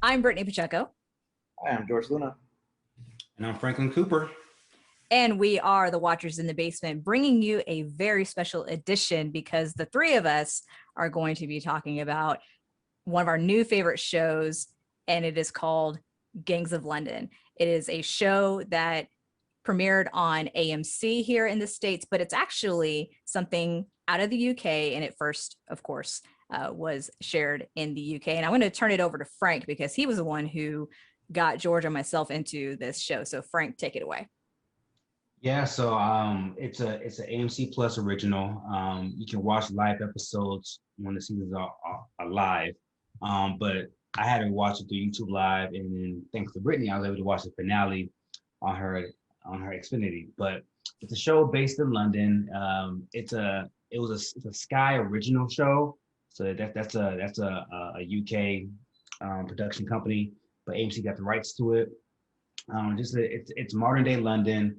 I'm Brittany Pacheco. Hi, I'm George Luna. And I'm Franklin Cooper. And we are the Watchers in the Basement, bringing you a very special edition because the three of us are going to be talking about one of our new favorite shows, and it is called Gangs of London. It is a show that premiered on AMC here in the States, but it's actually something out of the UK, and it first, of course, was shared in the UK. And I'm going to turn it over to Frank because he was the one who got George and myself into this show. So Frank, take it away. Yeah, so it's an AMC Plus original. You can watch live episodes when the seasons are live. But I had to watch it through YouTube Live, and then thanks to Brittany, I was able to watch the finale on her Xfinity. But it's a show based in London. It's a Sky original show, so that's a UK production company, but AMC got the rights to it. It's modern day London.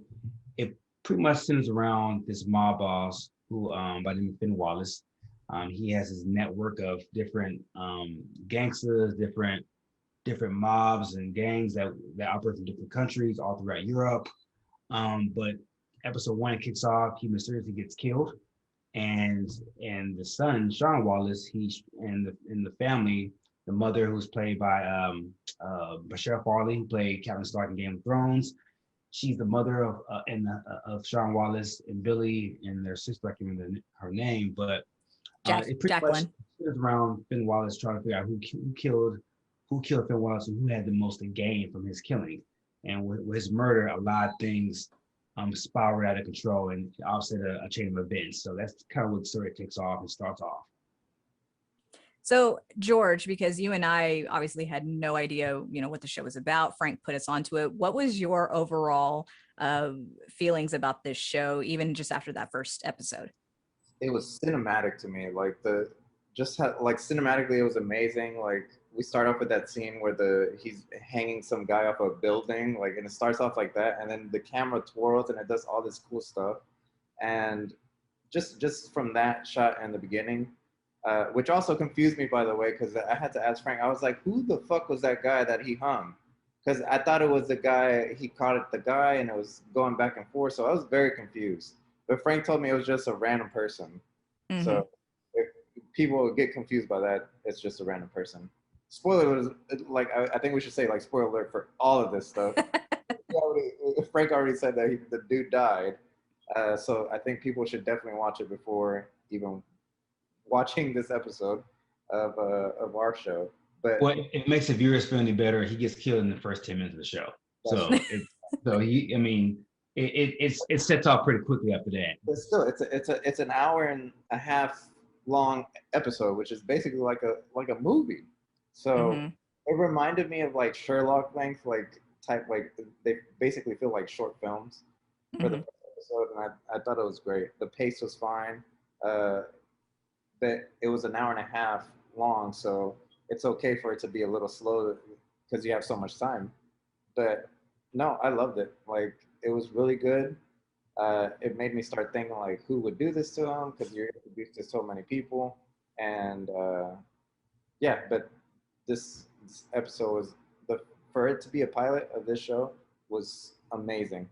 It pretty much centers around this mob boss who by the name of Wallace. He has his network of different gangsters, different mobs and gangs that operate in different countries all throughout Europe. But episode 1 kicks off. He mysteriously gets killed, and the son, Sean Wallace, he's in the family. The mother, who's played by Pacheco, who played Captain Stark in Game of Thrones. She's the mother of Sean Wallace and Billy and their sister. I can't remember her name, but it pretty much centers around Finn Wallace trying to figure out who killed Finn Wallace and who had the most to gain from his killing. And with his murder, a lot of things spiraled out of control and offset a chain of events. So that's kind of what the story takes off and starts off. So George, because you and I obviously had no idea, what the show was about, Frank put us onto it. What was your overall feelings about this show, even just after that first episode? It was cinematic to me. Cinematically, it was amazing. Like, we start off with that scene where he's hanging some guy off a building, and it starts off like that, and then the camera twirls and it does all this cool stuff. And just from that shot in the beginning, which also confused me, by the way, because I had to ask Frank. I was like, who the fuck was that guy that he hung? Because I thought it was the guy, he caught it the guy, and it was going back and forth. So I was very confused. But Frank told me it was just a random person. Mm-hmm. So if people get confused by that, it's just a random person. Spoiler alert, I think we should say spoiler alert for all of this stuff. Frank already said that the dude died. So I think people should definitely watch it before even watching this episode of our show. But it makes the viewers feel any better. He gets killed in the first 10 minutes of the show. It sets off pretty quickly after that. But still, it's an hour and a half long episode, which is basically like a movie. So It reminded me of Sherlock length, they basically feel like short films for the first episode, and I thought it was great. The pace was fine. That it was an hour and a half long, so it's okay for it to be a little slow because you have so much time. But no, I loved it. It was really good. It made me start thinking who would do this to him, because you're introduced to so many people. And but this episode was for it to be a pilot of this show was amazing.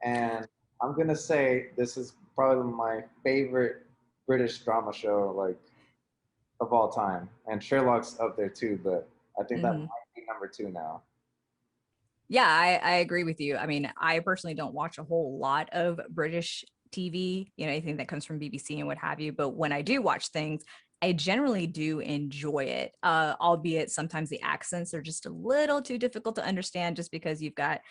And I'm gonna say this is probably my favorite British drama show of all time, and Sherlock's up there too, but I think that might be number 2 now. Yeah, I agree with you. I mean, I personally don't watch a whole lot of British TV, anything that comes from BBC and what have you, but when I do watch things, I generally do enjoy it, albeit sometimes the accents are just a little too difficult to understand just because you've got,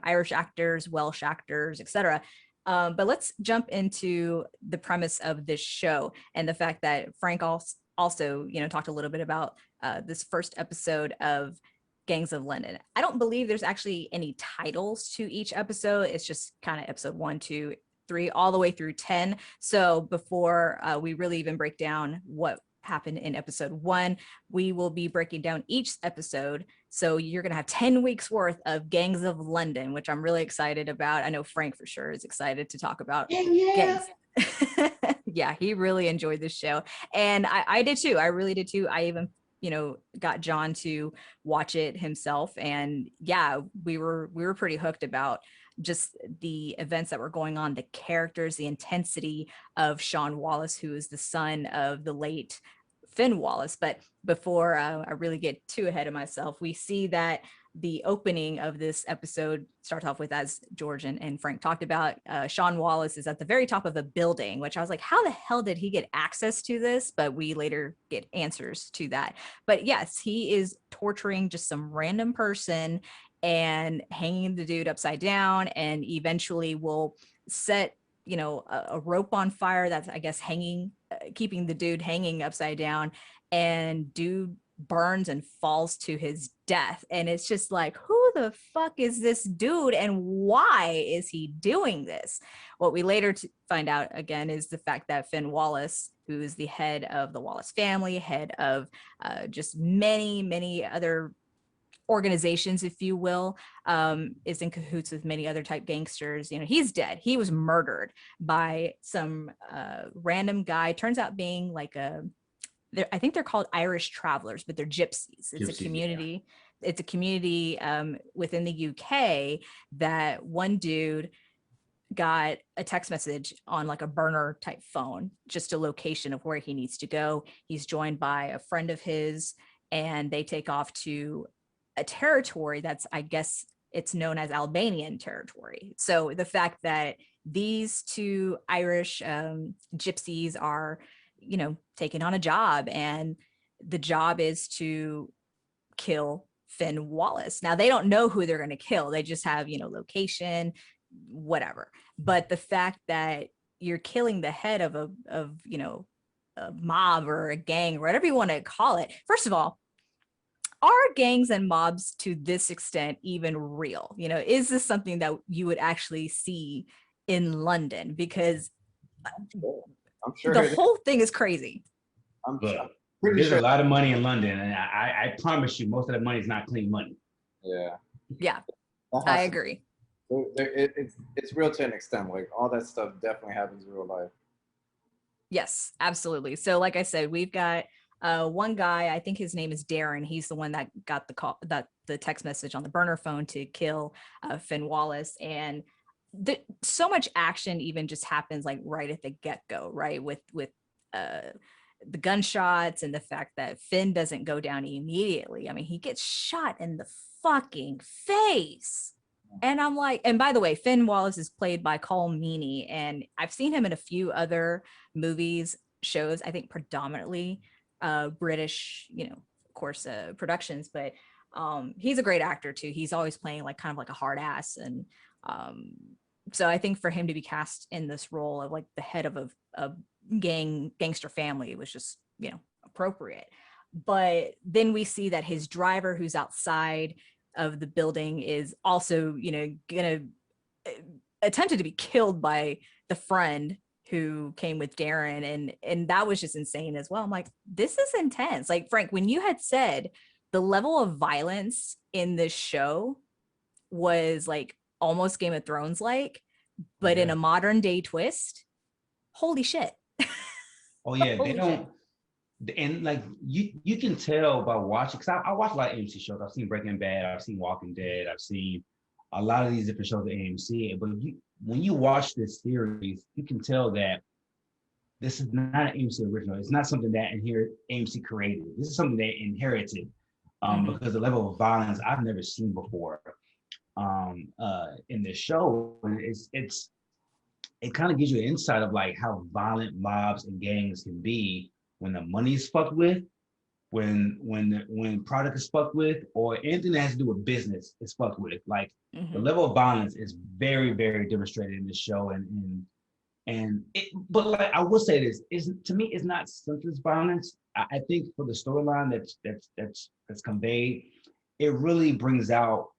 Irish actors, Welsh actors, etc. But let's jump into the premise of this show and the fact that Frank also talked a little bit about this first episode of Gangs of London. I don't believe there's actually any titles to each episode. It's just kind of episode 1, 2, 3, all the way through 10. So before we really even break down what happened in episode 1, we will be breaking down each episode. So you're going to have 10 weeks worth of Gangs of London, which I'm really excited about. I know Frank for sure is excited to talk about gangs. Yeah, he really enjoyed this show. And I did too. I really did too. I even got John to watch it himself. And yeah, we were pretty hooked about just the events that were going on, the characters, the intensity of Sean Wallace, who is the son of the late Finn Wallace. But before I really get too ahead of myself, we see that the opening of this episode starts off with, as George and Frank talked about, Sean Wallace is at the very top of a building, which I was like, how the hell did he get access to this? But we later get answers to that. But yes, he is torturing just some random person and hanging the dude upside down, and eventually will set a rope on fire that's, I guess, hanging, keeping the dude hanging upside down, and dude burns and falls to his death. And it's just like, who the fuck is this dude and why is he doing this? What we later find out, again, is the fact that Finn Wallace, who is the head of the Wallace family, head of just many other organizations, if you will, is in cahoots with many other type gangsters. He's dead. He was murdered by some random guy. Turns out being like I think they're called Irish travelers, but they're gypsies. It's a community. Yeah. It's a community within the UK that one dude got a text message on like a burner type phone, just a location of where he needs to go. He's joined by a friend of his, and they take off to a territory that's, I guess it's known as Albanian territory. So the fact that these two Irish gypsies are, taking on a job, and the job is to kill Finn Wallace. Now they don't know who they're going to kill. They just have, location, whatever. But the fact that you're killing the head of a mob or a gang, or whatever you want to call it. First of all, are gangs and mobs to this extent even real? Is this something that you would actually see in London? Because I'm sure the whole thing is crazy. I'm pretty sure. A lot of money in London, and I promise you, most of the money is not clean money. Yeah, I agree. It's real to an extent. Like, all that stuff definitely happens in real life. Yes, absolutely. So like I said, we've got one guy, I think his name is Darren. He's the one that got the text message on the burner phone to kill Finn Wallace. And so much action even just happens like right at the get-go, right? With the gunshots, and the fact that Finn doesn't go down immediately. I mean, he gets shot in the fucking face. And I'm like, and by the way, Finn Wallace is played by Colm Meaney, and I've seen him in a few other movies, shows, I think predominantly British, of course, productions, but he's a great actor too. He's always playing like kind of like a hard ass. And so I think for him to be cast in this role of like the head of a gangster family was just, appropriate. But then we see that his driver, who's outside of the building, is also, gonna attempted to be killed by the friend who came with Darren, and that was just insane as well. I'm like, this is intense. Like, Frank, when you had said the level of violence in this show was like almost Game of Thrones like, but in a modern day twist, holy shit. Oh yeah, they don't. And like you can tell by watching, because I watch a lot of AMC shows. I've seen Breaking Bad, I've seen Walking Dead, I've seen a lot of these different shows at AMC. But when you watch this series, you can tell that this is not an AMC original. It's not something that AMC created. This is something they inherited, because the level of violence I've never seen before in this show. It kind of gives you an insight of like how violent mobs and gangs can be when the money's fucked with, when product is fucked with, or anything that has to do with business is fucked with. Like the level of violence is very, very demonstrated in this show, but like I will say this, to me it's not senseless violence. I think for the storyline that's conveyed, it really brings out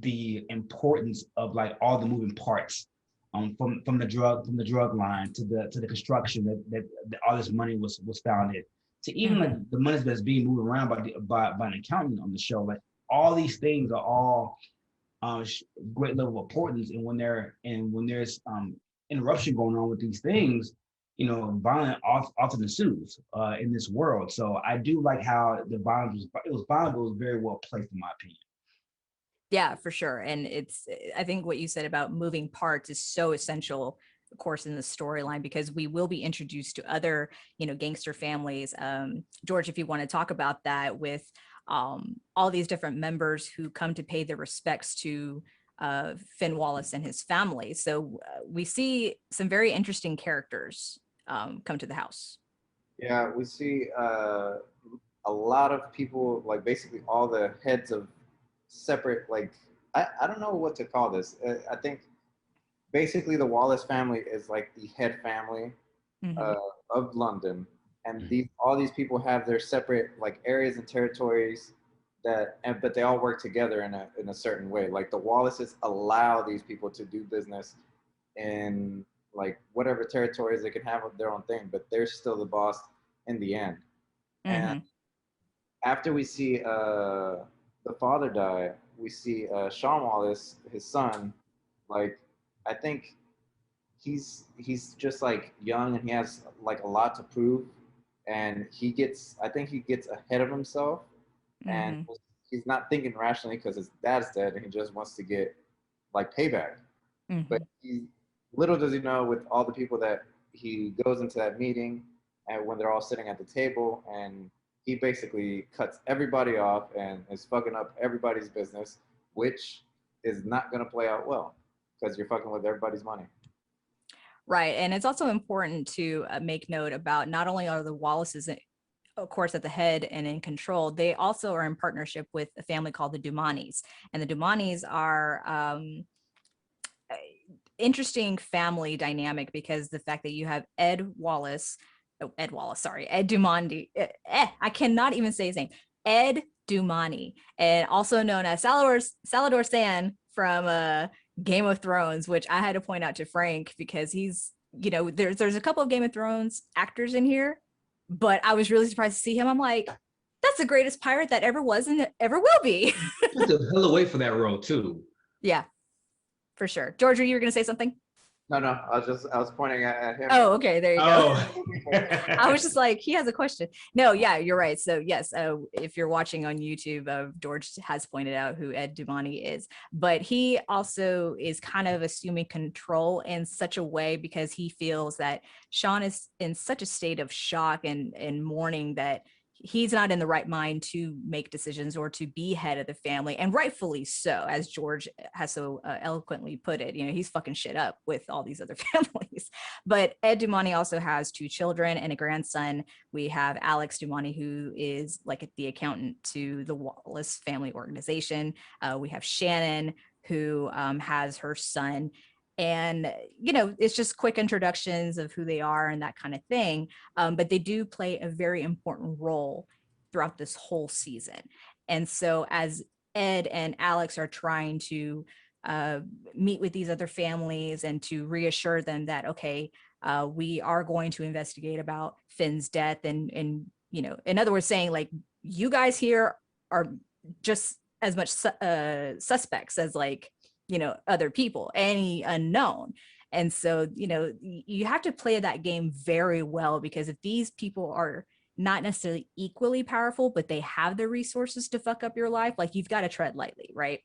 the importance of like all the moving parts. From the drug line to the construction that all this money was founded, to even like the money that's being moved around by an accountant on the show. Like all these things are all great level of importance. And when there's interruption going on with these things, violent often ensues in this world. So I do like how the violence was violent, but it was very well placed in my opinion. Yeah, for sure. And I think what you said about moving parts is so essential, of course, in the storyline, because we will be introduced to other, gangster families. George, if you want to talk about that with all these different members who come to pay their respects to Finn Wallace and his family. So we see some very interesting characters come to the house. Yeah, we see a lot of people, like basically all the heads of separate, like, I don't know what to call this. I think basically the Wallace family is like the head family Mm-hmm. uh, of London, and all these people have their separate like areas and territories but they all work together in a certain way. Like the Wallaces allow these people to do business in like whatever territories they can have their own thing, but they're still the boss in the end. And Mm-hmm. after we see the father die, we see Sean Wallace, his son. Like, I think he's just like young and he has like a lot to prove, and I think he gets ahead of himself, and Mm-hmm. he's not thinking rationally because his dad's dead, and he just wants to get like payback. Mm-hmm. But little does he know, with all the people that he goes into that meeting, and when they're all sitting at the table, and he basically cuts everybody off and is fucking up everybody's business, which is not going to play out well because you're fucking with everybody's money. Right. And it's also important to make note about not only are the Wallaces, of course, at the head and in control, they also are in partnership with a family called the Dumanis. And the Dumanis are interesting family dynamic because the fact that you have Ed Dumani. I cannot even say his name. Ed Dumani, and also known as Salvador San from Game of Thrones, which I had to point out to Frank because he's, there's a couple of Game of Thrones actors in here, but I was really surprised to see him. I'm like, that's the greatest pirate that ever was and ever will be. Took a hell away for that role too. Yeah, for sure. Georgia, you were going to say something? No, I was pointing at him. Oh, okay, there you go. I was Oh. just like, he has a question. No, yeah, you're right. So yes, if you're watching on YouTube, George has pointed out who Ed Dumani is, but he also is kind of assuming control in such a way because he feels that Sean is in such a state of shock and mourning that he's not in the right mind to make decisions or to be head of the family, and rightfully so, as George has so eloquently put it. He's fucking shit up with all these other families. But Ed Dumani also has two children and a grandson. We have Alex Dumani, who is like the accountant to the Wallace Family Organization. We have Shannon, who has her son. And it's just quick introductions of who they are and that kind of thing, but they do play a very important role throughout this whole season. And so as Ed and Alex are trying to meet with these other families and to reassure them that, okay, we are going to investigate about Finn's death, and in other words, saying like, you guys here are just as much suspects as like other people, any unknown. And so you have to play that game very well, because if these people are not necessarily equally powerful, but they have the resources to fuck up your life, like, you've got to tread lightly, right?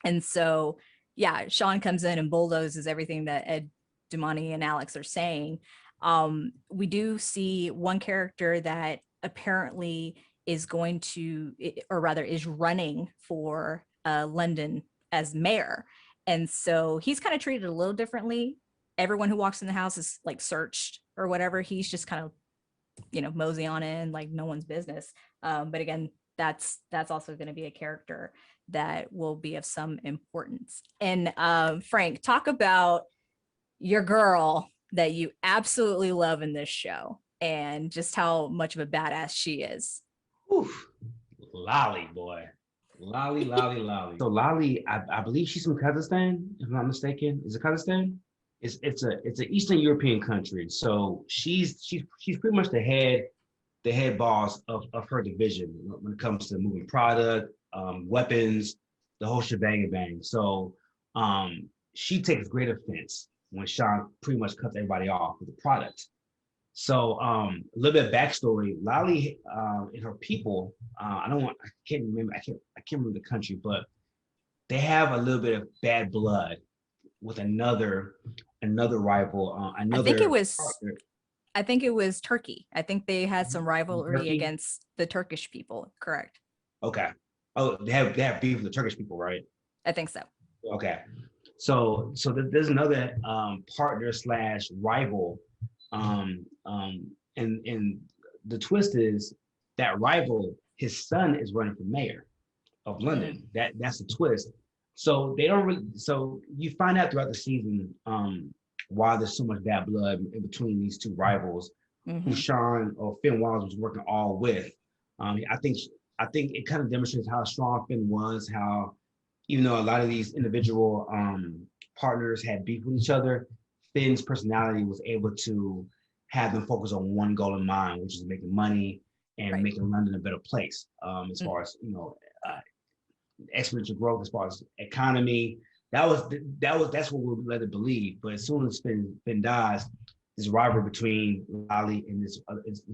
And so yeah, Sean comes in and bulldozes everything that Ed Dumani and Alex are saying. We do see one character that apparently is going to, or rather is running for London as mayor. And so he's kind of treated a little differently. Everyone who walks in the house is like searched or whatever. He's just kind of, mosey on in like no one's business. But again, that's also going to be a character that will be of some importance. And Frank, talk about your girl that you absolutely love in this show and just how much of a badass she is. Oof. Lolly boy. Lolly. So Lolly, I believe she's from Kazakhstan, if I'm not mistaken. Is it Kazakhstan? It's an Eastern European country. So she's pretty much the head boss of her division when it comes to moving product, weapons, the whole shebang and bang. So she takes great offense when Sean pretty much cuts everybody off with the product. So a little bit of backstory. Lolly and her people, I can't remember the country, but they have a little bit of bad blood with another rival, I think it another was partner. I think it was Turkey. I think they had some rivalry Turkey. against the Turkish people. Correct. Okay. Oh, they have beef with the Turkish people, right? I think so. Okay. So there's another partner slash rival, and the twist is that rival, his son is running for mayor of London. That's the twist. So they don't really. So you find out throughout the season why there's so much bad blood in between these two rivals, who Sean or Finn Wallace was working all with. I think it kind of demonstrates how strong Finn was, how even though a lot of these individual partners had beef with each other, Finn's personality was able to have them focus on one goal in mind, which is making money and Right. making London a better place, as far as exponential growth, as far as economy. That's what we led to believe. But as soon as Finn dies, this rivalry between Lolly and this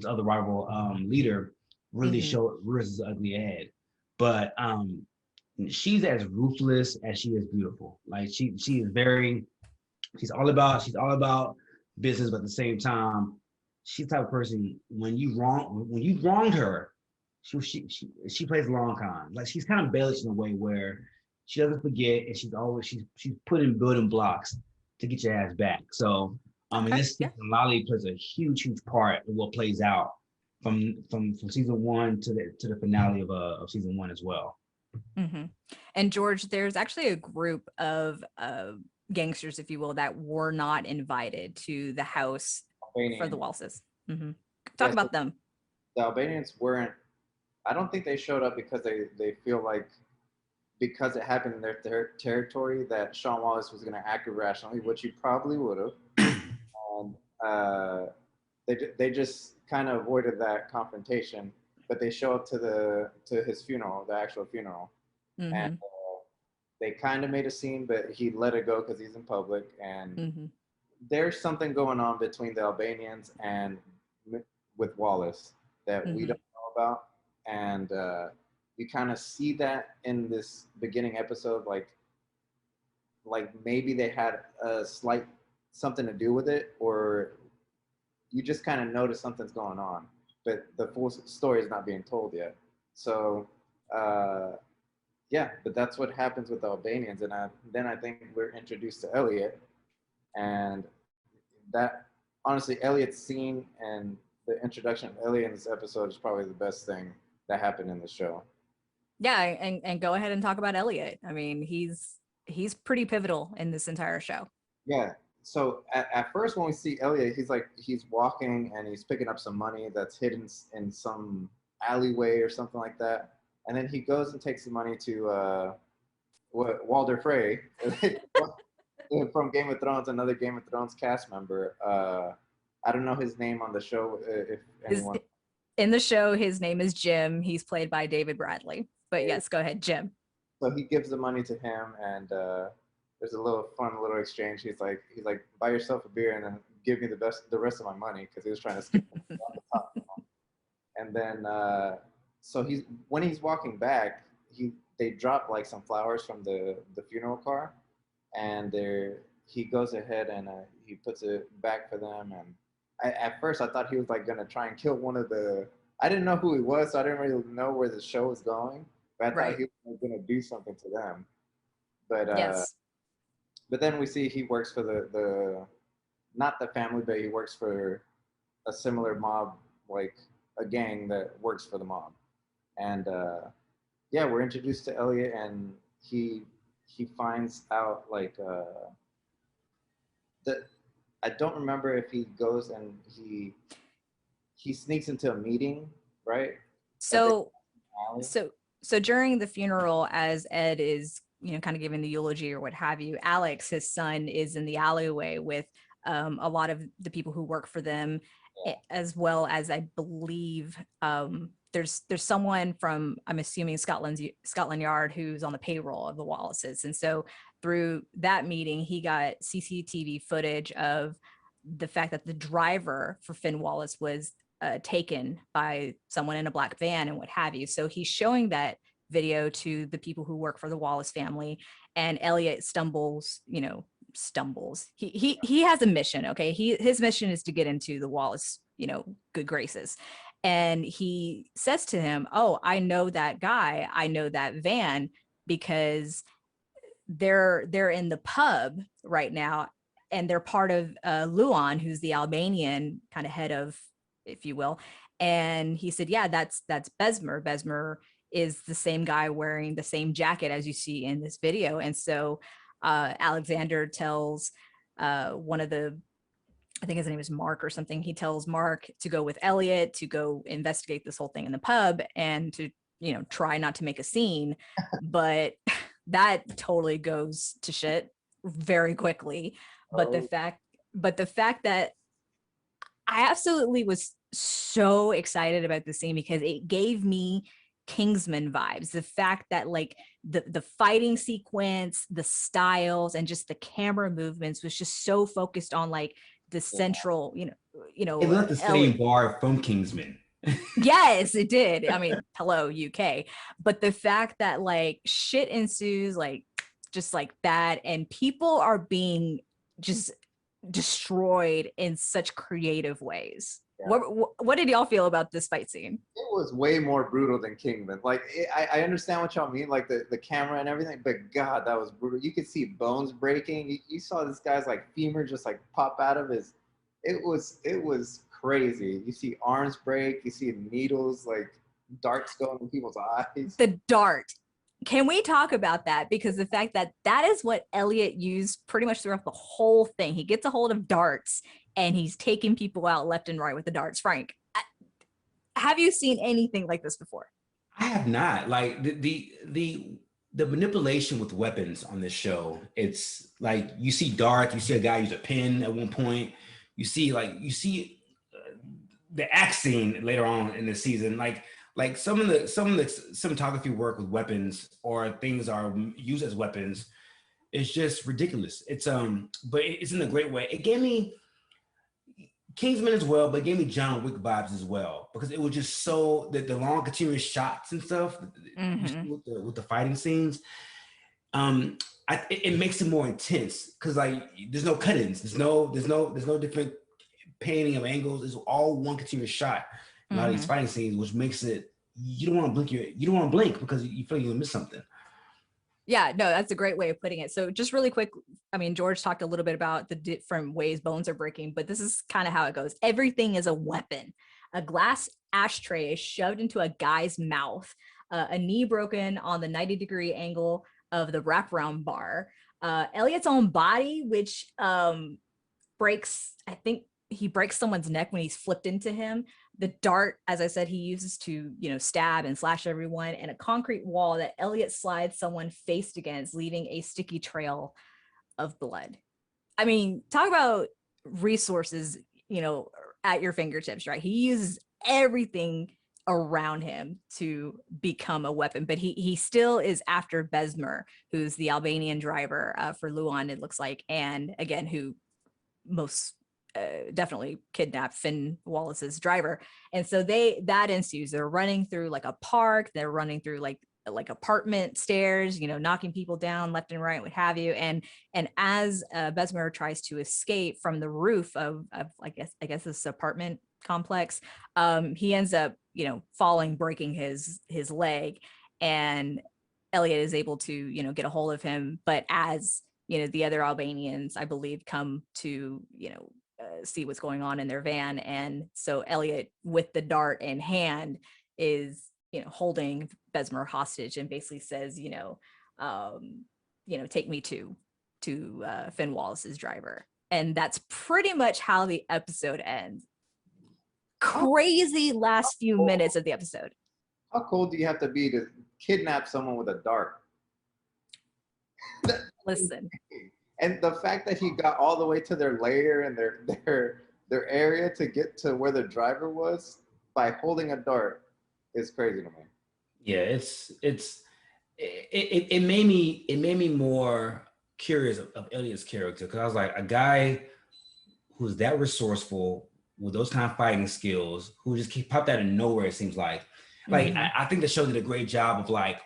other rival leader really rears its ugly head. But she's as ruthless as she is beautiful. Like she is very, she's all about business, but at the same time, she's the type of person when you wronged her, she plays long con. Like she's kind of Baelish in a way where she doesn't forget, and she's putting building blocks to get your ass back. So in this season, Lolly plays a huge part in what plays out from season one to the finale of season one as well. And George, there's actually a group of gangsters, if you will, that were not invited to the house for the Wallaces. Talk about them. The Albanians weren't. I don't think they showed up because they feel like because it happened in their territory that Sean Wallace was going to act irrationally, which he probably would have. And they just kind of avoided that confrontation, but they show up to his funeral, the actual funeral, and they kind of made a scene, but he let it go because he's in public. And there's something going on between the Albanians and with Wallace that we don't know about, and you kind of see that in this beginning episode, like maybe they had a slight something to do with it, or you just kind of notice something's going on, but the full story is not being told yet. So yeah, but that's what happens with the Albanians, and then I think we're introduced to Elliot, and that honestly, Elliot's scene and the introduction of Elliot in this episode is probably the best thing that happened in the show. Yeah, and go ahead and talk about Elliot. I mean, he's pretty pivotal in this entire show. Yeah. So at first when we see Elliot, he's walking and he's picking up some money that's hidden in some alleyway or something like that. And then he goes and takes the money to Walder Frey from Game of Thrones, another Game of Thrones cast member. I don't know his name on the show. If anyone in the show, his name is Jim. He's played by David Bradley. But yes, go ahead, Jim. So he gives the money to him, and there's a fun little exchange. He's like, buy yourself a beer and then give me the rest of my money, because he was trying to skip on the top. And then so when he's walking back, they drop like some flowers from the funeral car, and he goes ahead and he puts it back for them. And at first I thought he was like gonna try and kill one of the. I didn't know who he was, so I didn't really know where the show was going. But I thought he was gonna do something to them. But yes. But then we see he works for the not the family, but he works for a similar mob, like a gang that works for the mob. And yeah, we're introduced to Elliot, and he finds out like that. I don't remember if he goes and he sneaks into a meeting, right? So during the funeral, as Ed is, kind of giving the eulogy or what have you, Alex, his son, is in the alleyway with a lot of the people who work for them, as well as, I believe, there's someone from, I'm assuming, Scotland Yard, who's on the payroll of the Wallaces. And so through that meeting, he got CCTV footage of the fact that the driver for Finn Wallace was taken by someone in a black van and what have you. So he's showing that video to the people who work for the Wallace family, and Elliot stumbles. He has a mission. Okay, his mission is to get into the Wallace good graces, and he says to him, "Oh, I know that guy. I know that van because they're in the pub right now, and they're part of Luan, who's the Albanian kind of head of, if you will." And he said, "Yeah, that's Besmer. Besmer is the same guy wearing the same jacket as you see in this video." And so Alexander tells one of the, I think his name is Mark or something. He tells Mark to go with Elliot to go investigate this whole thing in the pub and to, try not to make a scene. But that totally goes to shit very quickly. But the fact that I absolutely was so excited about the scene because it gave me Kingsman vibes. The fact that like the fighting sequence, the styles, and just the camera movements was just so focused on like the central, it left the same bar from Kingsman. Yes, it did. I mean, hello, UK. But the fact that like shit ensues, like just like that, and people are being just destroyed in such creative ways. Yeah. What did y'all feel about this fight scene? It was way more brutal than Kingman. Like, I understand what y'all mean, like the camera and everything, but God, that was brutal. You could see bones breaking. You saw this guy's like femur just like pop out of his. It was crazy. You see arms break. You see needles, like darts going in people's eyes. The dart. Can we talk about that? Because the fact that is what Elliot used pretty much throughout the whole thing. He gets a hold of darts and he's taking people out left and right with the darts. Frank, have you seen anything like this before? I have not. Like the manipulation with weapons on this show, it's like you see darts, you see a guy use a pin at one point. You see the axe scene later on in the season, like some of the cinematography work with weapons or things are used as weapons. It's just ridiculous. It's but it's in a great way. It gave me Kingsman as well, but it gave me John Wick vibes as well because it was just so the long continuous shots and stuff with the fighting scenes. It makes it more intense because like there's no cut-ins, there's no different painting of angles. It's all one continuous shot. A lot of these fighting scenes, which makes it you don't want to blink because you feel like you're gonna miss something. Yeah, no, that's a great way of putting it. So just really quick, I mean, George talked a little bit about the different ways bones are breaking, but this is kind of how it goes. Everything is a weapon. A glass ashtray is shoved into a guy's mouth, a knee broken on the 90-degree angle of the wraparound bar, Elliot's own body, which breaks, I think he breaks someone's neck when he's flipped into him. The dart, as I said, he uses to, stab and slash everyone, and a concrete wall that Elliot slides someone faced against, leaving a sticky trail of blood. I mean, talk about resources, at your fingertips, right? He uses everything around him to become a weapon, but he still is after Besmer, who's the Albanian driver for Luan, it looks like, and again, who most definitely kidnapped Finn Wallace's driver. And so that ensues. They're running through like a park. They're running through like apartment stairs, knocking people down left and right, what have you. And as Besmer tries to escape from the roof of I guess this apartment complex, he ends up, falling, breaking his leg, and Elliot is able to, get a hold of him. But as the other Albanians, I believe, come to, see what's going on in their van. And so Elliot, with the dart in hand, is, holding Besmer hostage and basically says, take me to Finn Wallace's driver. And that's pretty much how the episode ends. Crazy last few minutes of the episode. How cool do you have to be to kidnap someone with a dart? Listen. And the fact that he got all the way to their lair and their area to get to where the driver was by holding a dart is crazy to me. Yeah, it made me more curious of Elliot's character, because I was like, a guy who's that resourceful with those kind of fighting skills, who just keep popped out of nowhere, it seems like. Like, I think the show did a great job of like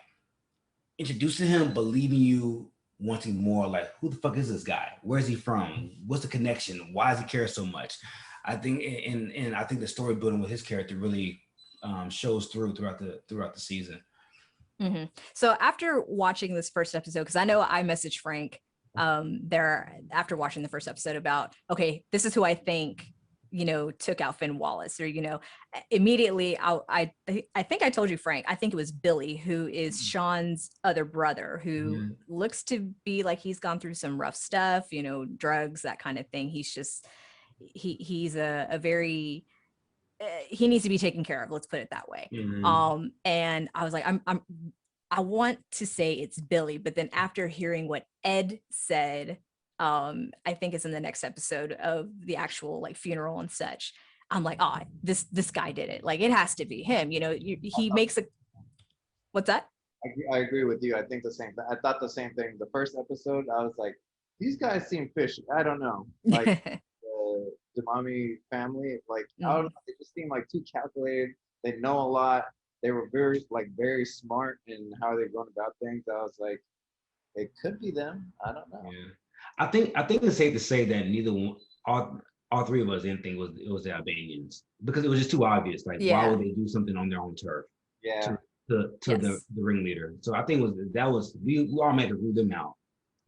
introducing him, believing you, wanting more. Like, who the fuck is this guy? Where's he from? What's the connection? Why does he care so much? I think, and I think the story building with his character really shows throughout the season. So after watching this first episode, because I know I messaged Frank there after watching the first episode about, okay, this is who I think, you know, took out Finn Wallace, or, you know, immediately I think I told you, Frank, I think it was Billy, who is Sean's other brother, who looks to be like he's gone through some rough stuff, you know, drugs, that kind of thing. He's just, he's a very, he needs to be taken care of, let's put it that way. And I was like, I want to say it's Billy, but then after hearing what Ed said, I think it's in the next episode of the actual like funeral and such, I'm like, oh, this guy did it. Like, it has to be him. You know, he makes a, what's that? I agree with you. I think the same thing. I thought the same thing. The first episode, I was like, these guys seem fishy. I don't know. Like the Dumami family, like, I don't know, they just seem like too calculated. They know a lot. They were very smart in how they're going about things. I was like, it could be them. I don't know. Yeah. I think it's safe to say that neither one, all three of us didn't think it was the Albanians, because it was just too obvious. Like, why would they do something on their own turf? Yeah. To the ringleader. So I think we all made to rule them out.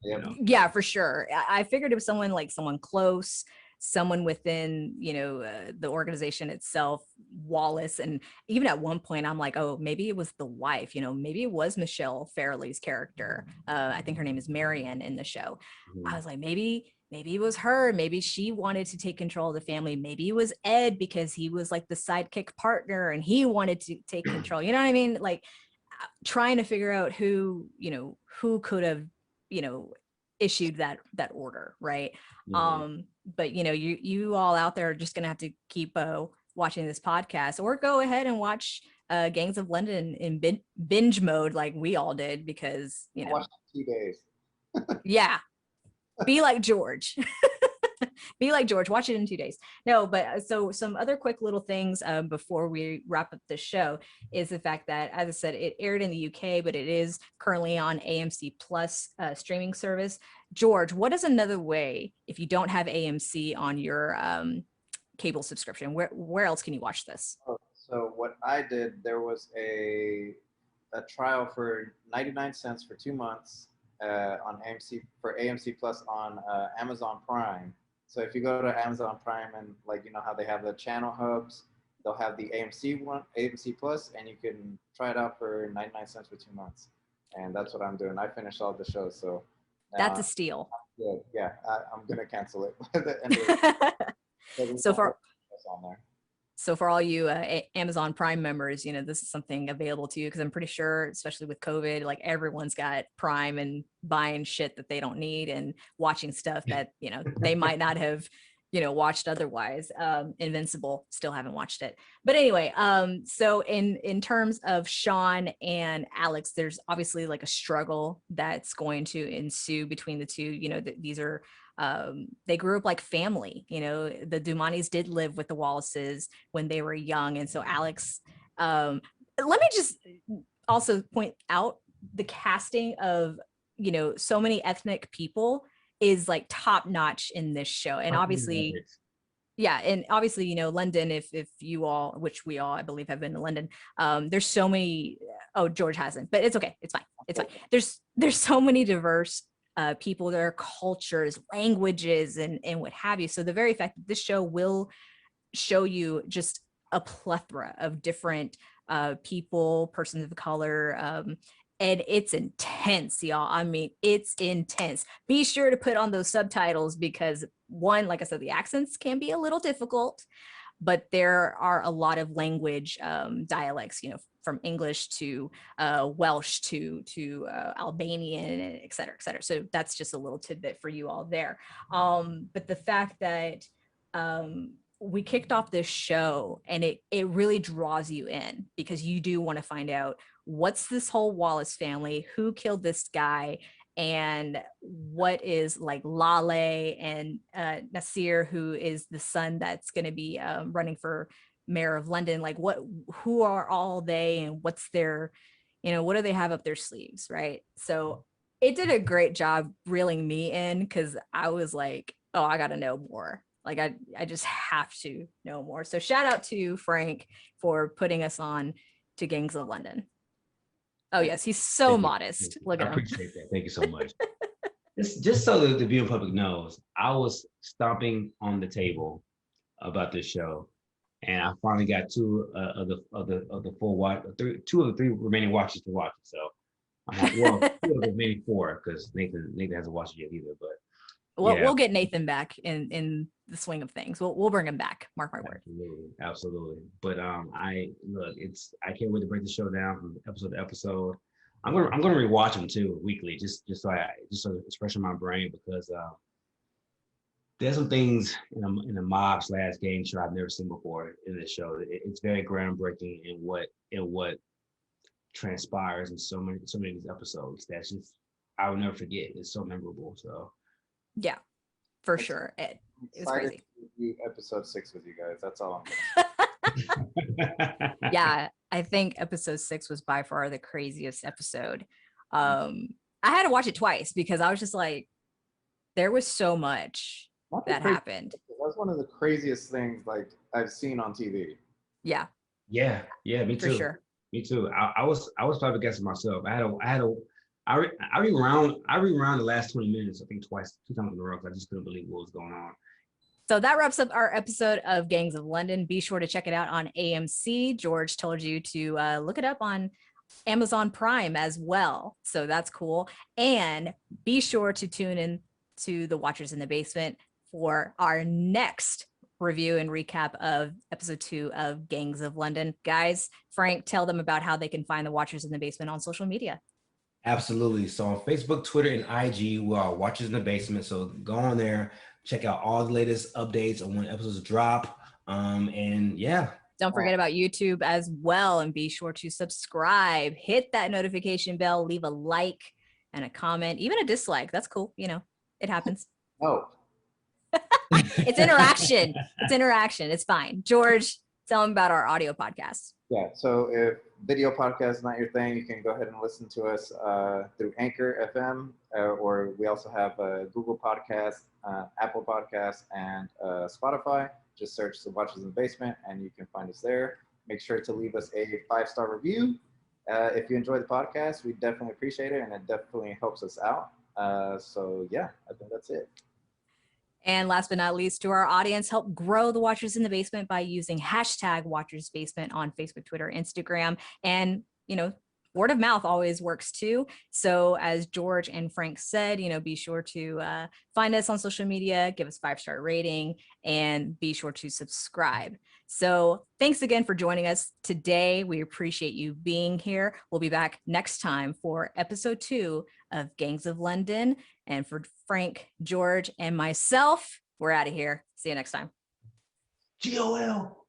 Yeah. You know? Yeah, for sure. I figured it was someone close, someone within, you know, the organization itself, Wallace. And even at one point I'm like, oh, maybe it was the wife, you know, maybe it was Michelle Fairley's character. I think her name is Marion in the show. I was like, maybe it was her. Maybe she wanted to take control of the family. Maybe it was Ed, because he was like the sidekick partner and he wanted to take control. You know what I mean? Like, trying to figure out who could have, you know, issued that order, right? But you know, you all out there are just gonna have to keep watching this podcast, or go ahead and watch Gangs of London in binge mode like we all did, because, you know, watched it 2 days. Yeah, be like George. Be like George, watch it in 2 days. No, but so some other quick little things before we wrap up the show is the fact that, as I said, it aired in the UK, but it is currently on AMC Plus streaming service. George, what is another way, if you don't have AMC on your cable subscription, where else can you watch this? So what I did, there was a trial for 99 cents for 2 months on AMC Plus on Amazon Prime. So if you go to Amazon Prime and, like, you know how they have the channel hubs, they'll have the AMC Plus, and you can try it out for 99 cents for 2 months. And that's what I'm doing. I finished all the shows, so that's a steal. Good. Yeah, I'm gonna cancel it. So for all you Amazon Prime members, you know, this is something available to you, because I'm pretty sure, especially with COVID, like, everyone's got Prime and buying shit that they don't need and watching stuff that, you know, they might not have, you know, watched otherwise. Invincible, still haven't watched it. But anyway, so in terms of Sean and Alex, there's obviously like a struggle that's going to ensue between the two. You know, these are they grew up like family. You know, the Dumanis did live with the Wallaces when they were young, and so Alex, let me just also point out the casting of, you know, so many ethnic people is like top notch in this show. And obviously, yeah, and obviously, you know, London, if you all, which we all, I believe, have been to London, there's so many, oh, George hasn't, but it's okay, it's fine, it's fine. There's so many diverse people, their cultures, languages, and what have you. So the very fact that this show will show you just a plethora of different people, persons of color, and it's intense, y'all. I mean, it's intense. Be sure to put on those subtitles, because one, like I said, the accents can be a little difficult, but there are a lot of language dialects, you know, from English to Welsh to Albanian, et cetera, et cetera. So that's just a little tidbit for you all there. But the fact that we kicked off this show, and it really draws you in, because you do want to find out, what's this whole Wallace family, who killed this guy, and what is like Lale and Nasir, who is the son that's going to be running for mayor of London. Like who are all they, and what's their, what do they have up their sleeves, right? So it did a great job reeling me in, because I was like, oh, I got to know more. Like I just have to know more. So shout out to Frank for putting us on to Gangs of London. Oh yes, he's so modest. Look at him. I appreciate that. Thank you so much. Just so the viewing public knows, I was stomping on the table about this show, and I finally got two of the full watch, two of the three remaining watches to watch it. So well, two of the remaining four, because Nathan hasn't watched it yet either. But we'll get Nathan back in the swing of things. We'll bring him back. Mark my word. Absolutely. But I can't wait to break the show down from episode to episode. I'm gonna rewatch them too weekly, just so it's fresh in my brain, because there's some things in a mob / gang show I've never seen before in this show. It's very groundbreaking in what transpires in so many of these episodes. That's just, I will never forget. It's so memorable. So yeah, for sure. It was crazy. To do episode 6 with you guys. That's all I'm gonna Yeah, I think episode 6 was by far the craziest episode. I had to watch it twice because I was just like, there was so much that happened. That's one of the craziest things like I've seen on TV. Yeah. Yeah, me too. For sure. Me too. I was flabbergasted myself. I rewound the last 20 minutes, I think two times in a row, because I just couldn't believe what was going on. So that wraps up our episode of Gangs of London. Be sure to check it out on AMC. George told you to look it up on Amazon Prime as well. So that's cool. And be sure to tune in to the Watchers in the Basement for our next review and recap of episode 2 of Gangs of London. Guys, Frank, tell them about how they can find the Watchers in the Basement on social media. Absolutely. So on Facebook, Twitter, and IG, we are Watchers in the Basement. So go on there, check out all the latest updates on when episodes drop. And yeah. Don't forget about YouTube as well, and be sure to subscribe, hit that notification bell, leave a like and a comment, even a dislike. That's cool. It happens. Oh. It's interaction. It's fine. George, tell them about our audio podcast. Yeah, so if video podcast is not your thing, you can go ahead and listen to us through Anchor FM, or we also have Google Podcasts, Apple Podcasts, and Spotify. Just search The Watchers in the Basement, and you can find us there. Make sure to leave us a 5-star review. If you enjoy the podcast, we definitely appreciate it, and it definitely helps us out. So yeah, I think that's it. And last but not least, to our audience, help grow the Watchers in the Basement by using hashtag Watchers Basement on Facebook, Twitter, Instagram. And, word of mouth always works too. So as George and Frank said, be sure to find us on social media, give us 5-star rating, and be sure to subscribe. So thanks again for joining us today. We appreciate you being here. We'll be back next time for episode 2 of Gangs of London. And for Frank, George, and myself, we're out of here. See you next time. GOL.